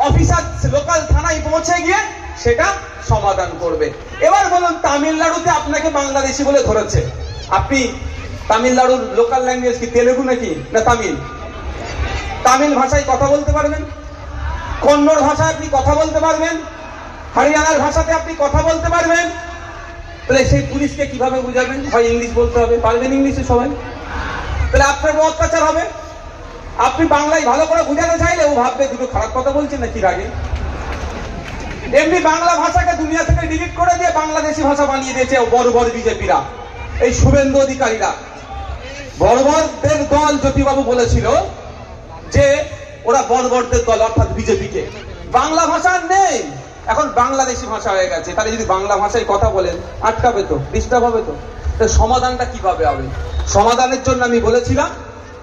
Officer local থানায় পৌঁছে গিয়ে সেটা সমাধান করবে। এবার বলুন, তামিলনাড়ুতে আপনাকে বাংলাদেশি বলে ধরেছে, আপনি তামিলনাড়ুর লোকাল ল্যাঙ্গুয়েজ কি তেলেগু নাকি না তামিল? তামিল ভাষায় কথা বলতে পারবেন, কন্নড় ভাষায় আপনি কথা বলতে পারবেন, হরিয়ানার ভাষাতে আপনি কথা বলতে পারবেন। তাহলে সেই পুলিশকে কিভাবে বুঝাবেন? হয় ইংলিশ বলতে হবে, পারবেন ইংলিশে সবাই, তাহলে আপনার বড় অত্যাচার হবে। আপনি বাংলায় ভালো করে বুঝাতে চাইলে ও ভাববে দুটো খারাপ কথা বলছেন নাকি রাগে। এমনি বাংলা ভাষাকে দুনিয়া থেকে ডিলিট করে দিয়ে বাংলাদেশি ভাষা বানিয়ে দিয়েছে বড় বড় বিজেপিরা, এই শুভেন্দু অধিকারীরা। বর্বরদের দল জ্যোতিবাবু বলেছিল যে ওরা বর্বরদের দল, অর্থাৎ বিজেপিকে। বাংলা ভাষা নেই, এখন বাংলাদেশি ভাষা হয়ে গেছে। তাহলে যদি বাংলা ভাষায় কথা বলেন আটকাবে তো, ডিস্টার্ব হবে তো। সমাধানটা কিভাবে হবে? সমাধানের জন্য আমি বলেছিলাম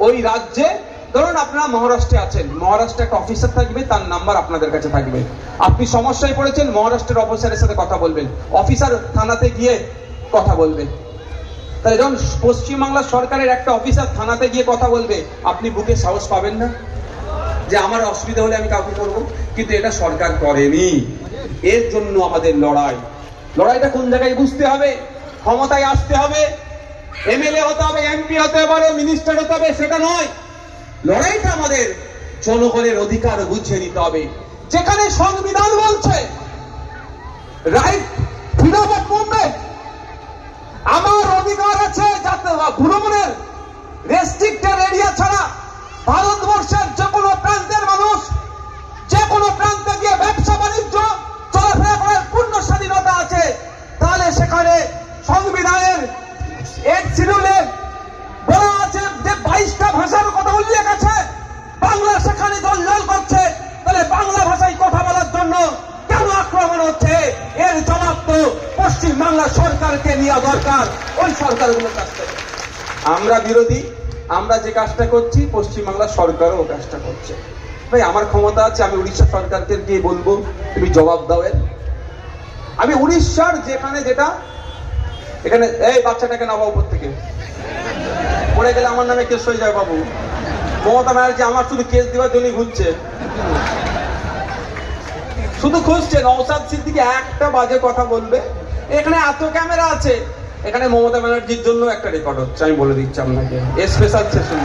ওই রাজ্যে, ধরুন আপনারা মহারাষ্ট্রে আছেন, মহারাষ্ট্রে একটা অফিসার থাকবে, তার নাম্বার আপনাদের কাছে থাকবে। আপনি সমস্যায় পড়েছেন, মহারাষ্ট্রের অফিসারের সাথে কথা বলবেন, অফিসার থানাতে গিয়ে কথা বলবেন। তাহলে যখন পশ্চিমবাংলা সরকারের একটা অফিসার থানাতে গিয়ে কথা বলবে, আপনি বুকে সাহস পাবেন না যে আমার অসুবিধা হলে আমি কাউকে করবো? কিন্তু এটা সরকার করেনি। এর জন্য আমাদের লড়াইটা কোন জায়গায় বুঝতে হবে। ক্ষমতায় আসতে হবে, এমএলএ হতে হবে, এমপি হতে পারে, মিনিস্টার হতে হবে, সেটা নয়। লড়াইটা আমাদের জনগণের অধিকার বুঝিয়ে নিতে হবে। যেখানে সংবিধান বলছে রাইট ফ্রিডম অফ মুভমেন্ট, আমার অধিকার আছে যাতে ভ্রমণের রেস্ট্রিক্টেড এরিয়া ছাড়া ভারতবর্ষের যে কোনো প্রান্তের মানুষ যে কোনো প্রান্তে গিয়ে ব্যবসা বাণিজ্য চলাফেরা করার পূর্ণ স্বাধীনতা আছে। তাহলে সেখানে সংবিধানের 8 শিডিউলে বলা আছে যে 22টা ভাষার কথা উল্লেখ আছে, বাংলা সেখানে জঞ্জাল করছে। তাহলে বাংলা ভাষায় কথা বলার জন্য কেন আক্রমণ হচ্ছে? এর জবাব তো পশ্চিম বাংলা সরকারকে নেওয়া দরকার, ওই সরকারগুলোর কাছ থেকে। আমরা বিরোধী, আমরা যে কাজটা করছি পশ্চিম বাংলা সরকারও কাজটা করছে। ভাই আমার ক্ষমতা আছে, আমি উড়িষ্যা সরকারকে গিয়ে বলবো তুমি জবাব দাও এর। আমি উড়িষ্যার যেখানে যেটা, এখানে এই বাচ্চাটাকে নামা উপর থেকে, পড়ে গেলে আমার নামে কেস হয়ে যায় বাবু। মমতা ব্যানার্জি আমার শুধু কেস দেওয়ার জন্যই ঘুরছে, শুধু খুঁজছে নওশাদ সিদ্দিকী একটা বাজে কথা বলবে। এখানে এত ক্যামেরা আছে, এখানে মমতা ব্যানার্জির জন্য একটা রেকর্ড হচ্ছে, আমি বলে দিচ্ছি আপনাকে, স্পেশাল সেশন।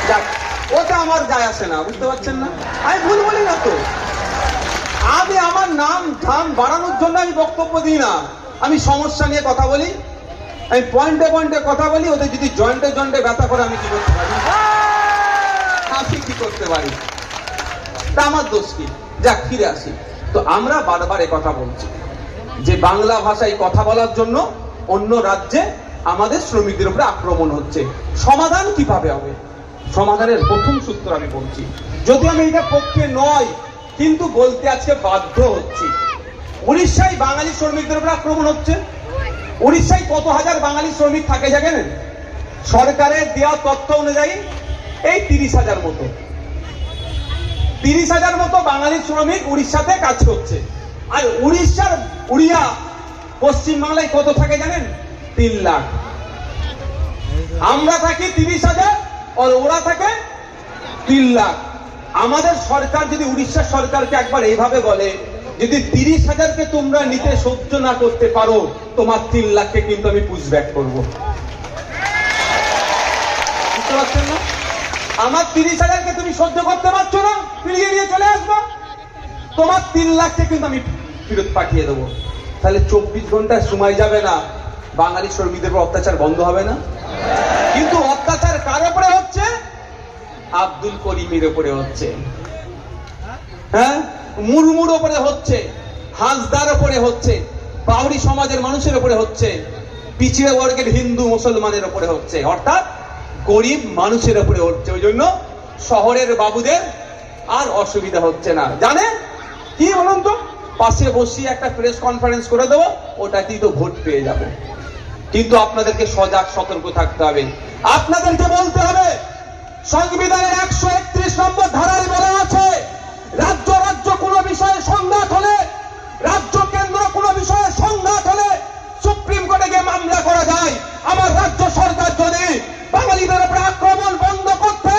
যাক, ওটা আমার যায় আসে না, বুঝতে পারছেন না? আমি ভুল বলি না তো। আমি আমার নাম ধাম বাড়ানোর জন্য আমি বক্তব্য দিই না, আমি সমস্যা নিয়ে কথা বলি, আমি পয়েন্টে পয়েন্টে কথা বলি। ওদের যদি জয়েন্টে জয়েন্টে ব্যথা করে আমি কি করতে পারি? আমি কি করতে পারি? তা আমার দোষ কি? যাক, ফিরে আসি। তো আমরা বারবার কথা বলছি যে বাংলা ভাষায় কথা বলার জন্য অন্য রাজ্যে আমাদের শ্রমিকদের উপরে আক্রমণ হচ্ছে। সমাধান কিভাবে হবে? সমাধানের প্রথম সূত্র আমি বলছি, যদি আমি এটা পক্ষে নয় কিন্তু বলতে আজকে বাধ্য হচ্ছি। উড়িষ্যায় বাঙালি শ্রমিকদের উপরে আক্রমণ হচ্ছে। উড়িষ্যায় কত হাজার বাঙালি শ্রমিক থাকে জানেন? সরকারের দেওয়া তথ্য অনুযায়ী এই 30,000 মতো, 30,000 মতো বাঙালি শ্রমিক উড়িষ্যাতে কাজ করছে। আর উড়িষ্যার উড়িয়া পশ্চিম বাংলায় কত থাকে জানেন? 3 লাখ। আমরা থাকি 30,000 আর ওরা থাকে 3 লাখ। আমাদের সরকার যদি উড়িষ্যার সরকারকে একবার এইভাবে বলে, যদি 30,000কে তোমরা নিতে সহ্য না করতে পারো, তোমার 3 লাখকে কিন্তু আমি পুশব্যাক করবো। বুঝতে পারছেন না? আমার 30,000কে তুমি সহ্য করতে পারছো না, ফিরিয়ে নিয়ে চলে আসবো, তোমার 3 লাখকে কিন্তু আমি ফেরত পাঠিয়ে দেবো। তাহলে 24 ঘন্টায় সময় যাবে না, বাঙালি শ্রমিকদের উপর অত্যাচার বন্ধ হবে না? কিন্তু অত্যাচার কার উপরে হচ্ছে? আব্দুল করিমের উপরে হচ্ছে, হ্যাঁ, মুরমুর উপরে হচ্ছে, হাঁসদার উপরে হচ্ছে, বাউরি সমাজের মানুষের উপরে হচ্ছে, পিছিয়ে বর্গের হিন্দু মুসলমানের উপরে হচ্ছে, অর্থাৎ গরিব মানুষের উপরে হচ্ছে। ওই জন্য শহরের বাবুদের আর অসুবিধা হচ্ছে না। জানেন কি বলুন তো? পাশে বসিয়ে একটা প্রেস কনফারেন্স করে দেবো, ওটাতেই তো ভোট পেয়ে যাবো। কিন্তু আপনাদেরকে সজাগ সতর্ক থাকতে হবে। আপনাদেরকে বলতে হবে, সংবিধানের 131 নম্বর ধারায় বলা আছে, রাজ্য রাজ্য কোনো বিষয়ে সংঘাত হলে, রাজ্য কেন্দ্র কোনো বিষয়ে সংঘাত হলে সুপ্রিম কোর্টে গিয়ে মামলা করা যায়। আমার রাজ্য সরকার যদি বাঙালিদের উপরে আক্রমণ বন্ধ করতে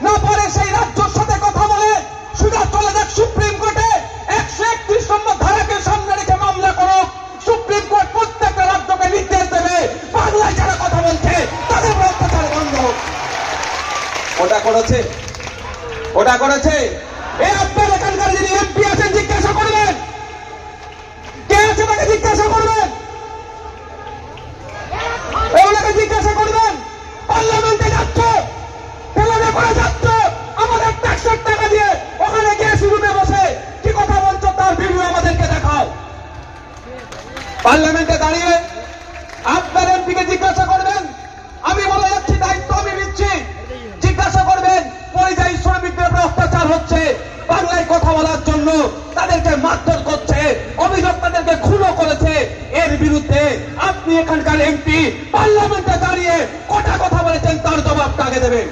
না পারে, সেই রাজ্যের সাথে কথা বলে সুযোগ চলে যাচ্ছে চিন্তা করেছে? এই আপনার এখানকার যিনি এমপি আছেন জিজ্ঞাসা করবেন, কে আছে তাকে জিজ্ঞাসা করবেন, ওনাকে জিজ্ঞাসা করবেন। পার্লামেন্টে যাচ্ছ, টেলারে করে যাচ্ছ, আমাদের ট্যাক্সের টাকা দিয়ে ওখানে গিয়ে রুমে বসে কি কথা বলছো তার ভিডিও আমাদেরকে দেখাও। পার্লামেন্টে দাঁড়িয়ে আপনার এমপিকে জিজ্ঞাসা করবেন, আমি বলে যাচ্ছি, দায়িত্ব আমি নিচ্ছি, জিজ্ঞাসা করবেন পরিযায়ী শ্রমিকদের উপর অত্যাচার হচ্ছে, বাংলায় কথা বলার জন্য তাদেরকে মারধর করছে, অভিযোগ তাদেরকে খুনও করেছে, এর বিরুদ্ধে আপনি এখানকার এমপি পার্লামেন্টে দাঁড়িয়ে কটা কথা বলেছেন তার জবাবটা আগে দেবেন।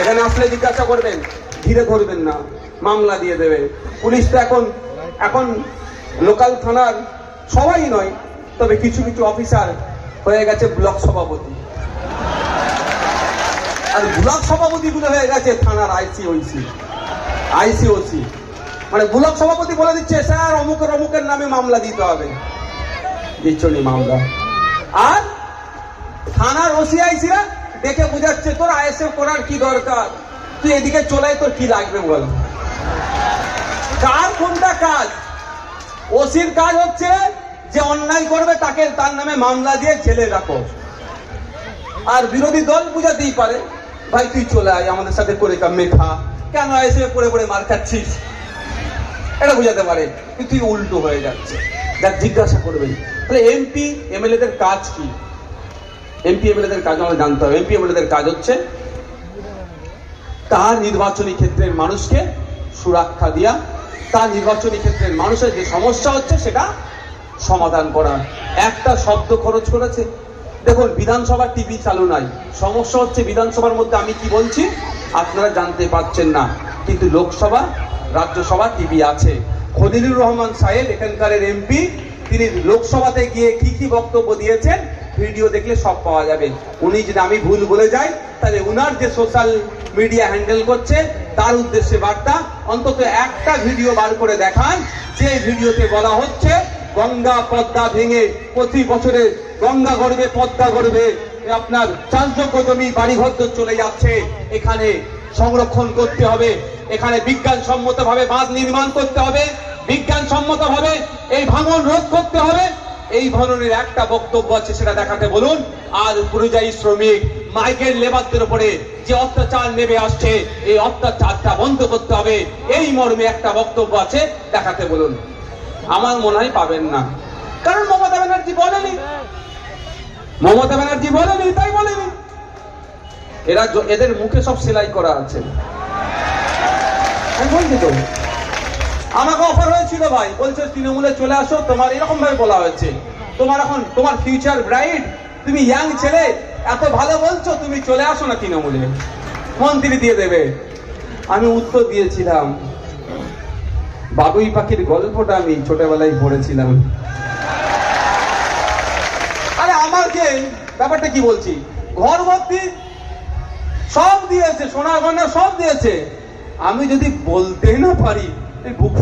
এখানে আসলে জিজ্ঞাসা করবেন, ঘিরে ধরবেন না, মামলা দিয়ে দেবে পুলিশ। তো এখন লোকাল থানার সবাই নয়, তবে কিছু কিছু অফিসার হয়ে গেছে ব্লক সভাপতি, আর ব্লক সভাপতি গুলো হয়ে গেছে থানার আইসিওসি। মানে ব্লক সভাপতি বলে দিচ্ছে স্যার অমুকের নামে মামলা দিতে হবে, দিচ্ছনি মামলা। আর থানার ওসিআইসিরা দেখে বুঝাচ্ছে তোর আইএসএফ করার কি দরকার, তুই এদিকে চলে তোর কি লাগবে বল। কার কোনটা কাজ? ওসির কাজ হচ্ছে যে অন্যায় করবে তাকে তার নামে মামলা দিয়ে জেলে রাখো, আর বিরোধী দল বুঝাতেই পারে ভাই তুই চলে আয় আমাদের সাথে করে কামে খা, কেন এসে পড়ে পড়ে মার খাচ্ছিস, এটা বুঝাতে পারে। তুই উল্টো হয়ে যাচ্ছে, যা জিজ্ঞাসা করবেন। তাহলে এমপি এমএলএ দের কাজ কি? এমপি এমএলএ দের কাজ আমাদের জানতে হবে। এমপি এমএলএ দের কাজ হচ্ছে তার নির্বাচনী ক্ষেত্রের মানুষকে সুরক্ষা দিয়া, তার নির্বাচনী ক্ষেত্রের মানুষের যে সমস্যা হচ্ছে সেটা সমাধান করা। একটা শব্দ খরচ করেছে, দেখুন বিধানসভা টিভি চালু নাই, সমস্যা হচ্ছে বিধানসভার মধ্যে আমি কি বলছি আপনারা জানতে পারছেন না, কিন্তু লোকসভা রাজ্যসভা টিভি আছে। খলিলুর রহমান সাহেব এখানকার এমপি, তিনি লোকসভাতে গিয়ে কি বক্তব্য দিয়েছেন ভিডিও দেখলে সব পাওয়া যাবে। উনি যদি আমি ভুল বলে যাই তাহলে উনার যে সোশ্যাল মিডিয়া হ্যান্ডেল করছে তার উদ্দেশ্যে বার্তা অন্তত একটা ভিডিও বার করে দেখান, যে ভিডিওতে বলা হচ্ছে গঙ্গা পদ্মা ভেঙে প্রতি বছরে গঙ্গা গড়বে পদ্মা গড়বে, আপনার চাষযোগ্য জমি বাড়িঘর চলে যাচ্ছে, এখানে সংরক্ষণ করতে হবে, এখানে বিজ্ঞানসম্মত ভাবে বাঁধ নির্মাণ করতে হবে, বিজ্ঞানসম্মত ভাবে এই ভাঙন রোধ করতে হবে। এই ধরনের একটা বক্তব্য আছে, সেটা দেখাতে বলুন। আর পরিযায়ী শ্রমিক মাইগ্রেন্ট লেবারদের উপরে যে অত্যাচার নেমে আসছে, এই অত্যাচারটা বন্ধ করতে হবে, এই মর্মে একটা বক্তব্য আছে, দেখাতে বলুন। আমার মনে হয় পাবেন না, কারণ মমতা ব্যানার্জি বলেনি, তাই বলেনি। এদের মুখে সব সেলাই করা আছে। আমি বলছি তো, আমাকে অফার হয়েছিল ভাই, বলছে তৃণমূলে চলে আসো, তোমার এরকম ভাবে বলা হয়েছে, তোমার ফিউচার ব্রাইট, তুমি ইয়াং ছেলে, এত ভালো বলছো, তুমি চলে আসো না তৃণমূলে, মন্ত্রী দিয়ে দেবে। আমি উত্তর দিয়েছিলাম, বাবুই পাখির গল্পটা আমি ছোটবেলায় পড়েছিলাম। আরে আমাকে ব্যাপারটা কি বলছি, ঘর ভর্তি সব দিয়েছে, সোনা গয়না সব দিয়েছে, আমি যদি বলতে না পারি বুক